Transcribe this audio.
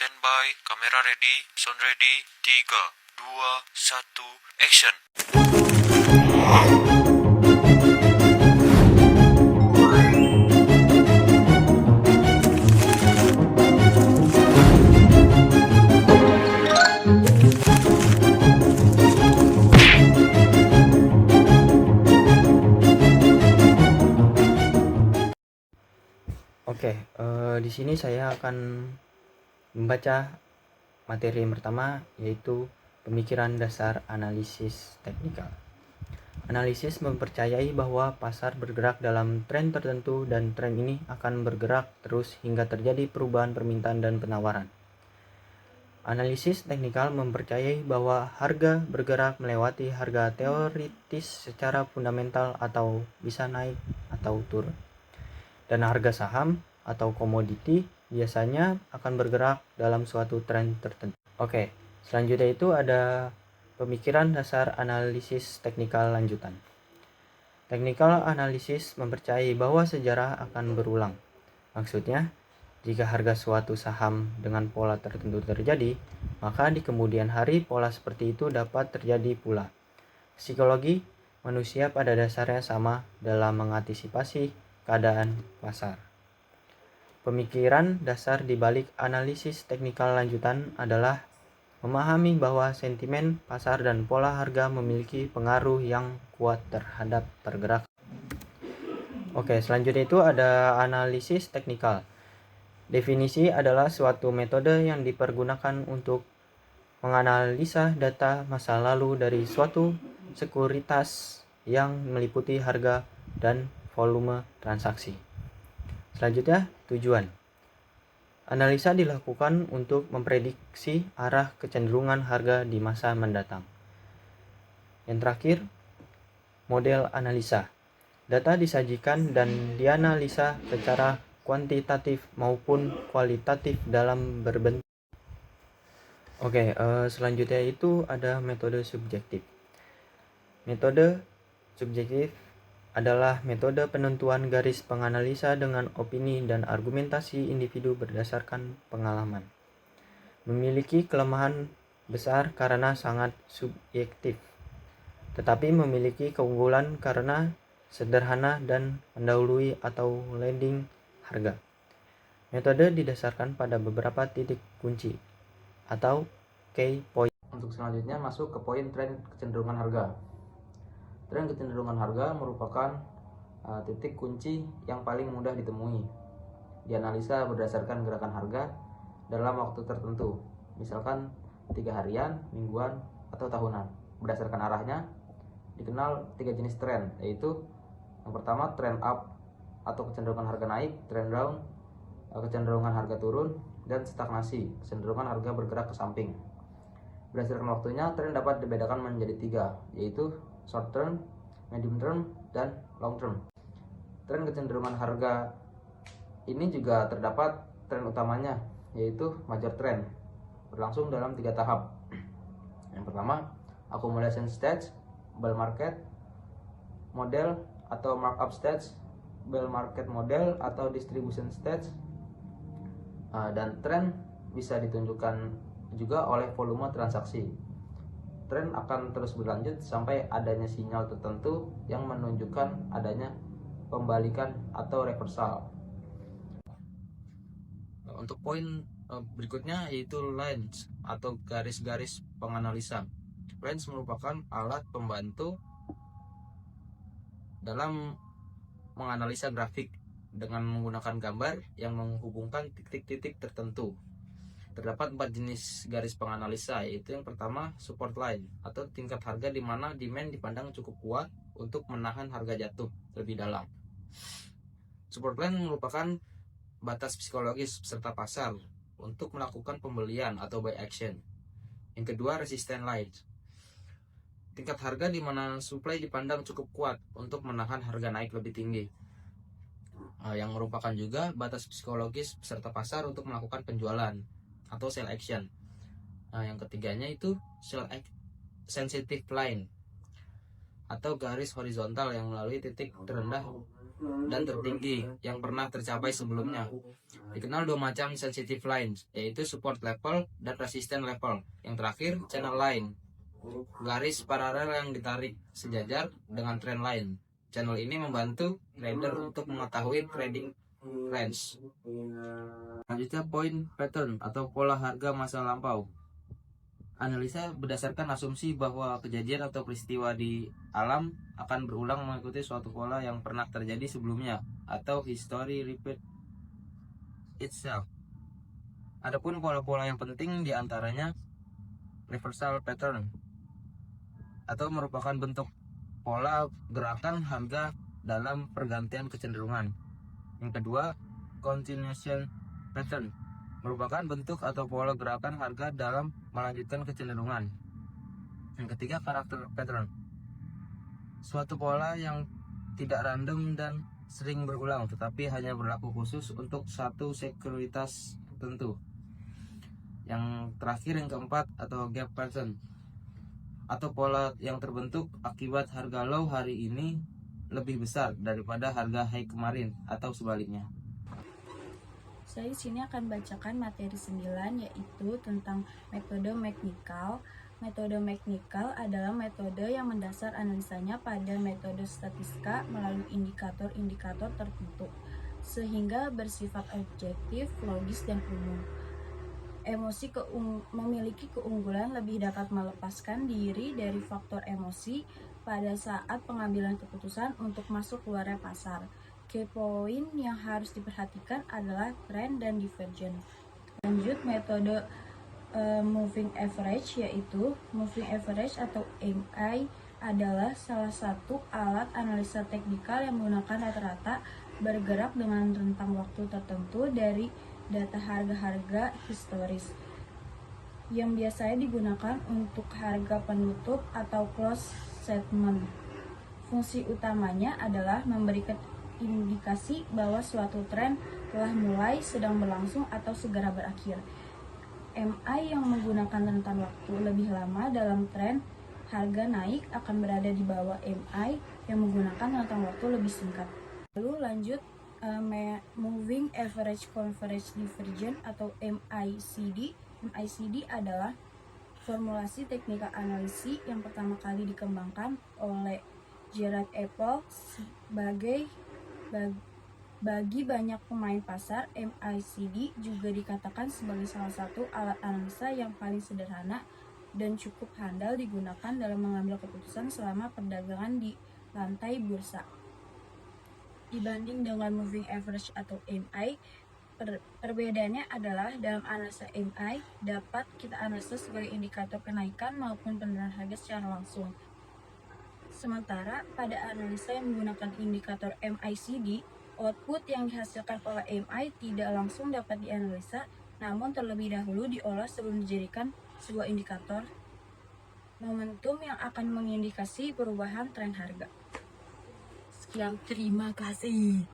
Standby, kamera ready, sound ready, 3, 2, 1, action. Di sini saya akan membaca materi yang pertama, yaitu pemikiran dasar analisis teknikal. Analisis mempercayai bahwa pasar bergerak dalam tren tertentu dan tren ini akan bergerak terus hingga terjadi perubahan permintaan dan penawaran. Analisis teknikal mempercayai bahwa harga bergerak melewati harga teoritis secara fundamental atau bisa naik atau turun. Dan harga saham atau komoditi biasanya akan bergerak dalam suatu tren tertentu. Selanjutnya itu ada pemikiran dasar analisis teknikal lanjutan. Technical analisis mempercayai bahwa sejarah akan berulang. Maksudnya, jika harga suatu saham dengan pola tertentu terjadi, maka di kemudian hari pola seperti itu dapat terjadi pula. Psikologi manusia pada dasarnya sama dalam mengantisipasi keadaan pasar. Pemikiran dasar di balik analisis teknikal lanjutan adalah memahami bahwa sentimen pasar dan pola harga memiliki pengaruh yang kuat terhadap pergerakan. Selanjutnya itu ada analisis teknikal. Definisi adalah suatu metode yang dipergunakan untuk menganalisa data masa lalu dari suatu sekuritas yang meliputi harga dan volume transaksi. Selanjutnya, tujuan. Analisa dilakukan untuk memprediksi arah kecenderungan harga di masa mendatang. Yang terakhir, model analisa. Data disajikan dan dianalisa secara kuantitatif maupun kualitatif dalam berbentuk. Selanjutnya itu ada metode subjektif. Metode subjektif adalah metode penentuan garis penganalisa dengan opini dan argumentasi individu berdasarkan pengalaman. Memiliki kelemahan besar karena sangat subjektif, tetapi memiliki keunggulan karena sederhana dan mendahului atau leading harga. Metode didasarkan pada beberapa titik kunci atau key point. Untuk selanjutnya masuk ke poin tren kecenderungan harga. Tren kecenderungan harga merupakan titik kunci yang paling mudah ditemui. Dianalisa berdasarkan gerakan harga dalam waktu tertentu, misalkan 3 harian, mingguan, atau tahunan. Berdasarkan arahnya, dikenal 3 jenis tren, yaitu yang pertama trend up atau kecenderungan harga naik, trend down, kecenderungan harga turun, dan stagnasi, kecenderungan harga bergerak ke samping. Berdasarkan waktunya, tren dapat dibedakan menjadi 3, yaitu short term, medium term, dan long term. Tren kecenderungan harga ini juga terdapat tren utamanya, yaitu major trend, berlangsung dalam 3 tahap. Yang pertama, accumulation stage, bull market model atau markup stage, bull market model atau distribution stage. Dan tren bisa ditunjukkan juga oleh volume transaksi. Tren akan terus berlanjut sampai adanya sinyal tertentu yang menunjukkan adanya pembalikan atau reversal. Untuk poin berikutnya yaitu lines atau garis-garis penganalisa. Lines merupakan alat pembantu dalam menganalisa grafik dengan menggunakan gambar yang menghubungkan titik-titik tertentu. Terdapat 4 jenis garis penganalisa, yaitu yang pertama support line atau tingkat harga di mana demand dipandang cukup kuat untuk menahan harga jatuh lebih dalam. Support line merupakan batas psikologis peserta pasar untuk melakukan pembelian atau buy action. Yang kedua, resistance line. Tingkat harga di mana supply dipandang cukup kuat untuk menahan harga naik lebih tinggi. Yang merupakan juga batas psikologis peserta pasar untuk melakukan penjualan atau sell action. Yang ketiganya itu sell sensitive line atau garis horizontal yang melalui titik terendah dan tertinggi yang pernah tercapai sebelumnya. Dikenal dua macam sensitive line, yaitu support level dan resistance level. Yang terakhir, channel line, garis paralel yang ditarik sejajar dengan trend line. Channel ini membantu trader untuk mengetahui trading range. Selanjutnya, point pattern atau pola harga masa lampau. Analisa berdasarkan asumsi bahwa kejadian atau peristiwa di alam akan berulang mengikuti suatu pola yang pernah terjadi sebelumnya, atau history repeat itself. Adapun pola-pola yang penting diantaranya reversal pattern, atau merupakan bentuk pola gerakan harga dalam pergantian kecenderungan. Yang kedua, continuation pattern, merupakan bentuk atau pola gerakan harga dalam melanjutkan kecenderungan. Yang ketiga, karakter pattern, suatu pola yang tidak random dan sering berulang, tetapi hanya berlaku khusus untuk satu sekuritas tertentu. Yang terakhir, yang keempat, atau gap pattern, atau pola yang terbentuk akibat harga low hari ini lebih besar daripada harga high kemarin, atau sebaliknya. Saya di sini akan bacakan materi 9, yaitu tentang metode McNichol. Metode McNichol adalah metode yang mendasar analisanya pada metode statistika melalui indikator-indikator tertentu, sehingga bersifat objektif, logis, dan umum. Memiliki keunggulan lebih dapat melepaskan diri dari faktor emosi pada saat pengambilan keputusan untuk masuk keluarnya pasar. Key point yang harus diperhatikan adalah trend dan divergence. Lanjut, metode moving average, yaitu moving average atau MI adalah salah satu alat analisa teknikal yang menggunakan rata-rata bergerak dengan rentang waktu tertentu dari data harga-harga historis yang biasanya digunakan untuk harga penutup atau close settlement. Fungsi utamanya adalah memberikan indikasi bahwa suatu tren telah mulai, sedang berlangsung, atau segera berakhir. MI yang menggunakan rentan waktu lebih lama dalam tren harga naik akan berada di bawah MI yang menggunakan rentang waktu lebih singkat. Lalu lanjut, moving average convergence divergence atau MACD. MACD adalah formulasi teknikal analisis yang pertama kali dikembangkan oleh Gerard Apple bagi banyak pemain pasar. MACD juga dikatakan sebagai salah satu alat analisa yang paling sederhana dan cukup handal digunakan dalam mengambil keputusan selama perdagangan di lantai bursa. Dibanding dengan moving average atau MI, perbedaannya adalah dalam analisa MI dapat kita analisa sebagai indikator kenaikan maupun penurunan harga secara langsung. Sementara pada analisa yang menggunakan indikator MACD, output yang dihasilkan oleh MI tidak langsung dapat dianalisa, namun terlebih dahulu diolah sebelum dijadikan sebuah indikator momentum yang akan mengindikasi perubahan tren harga. Sekian, terima kasih.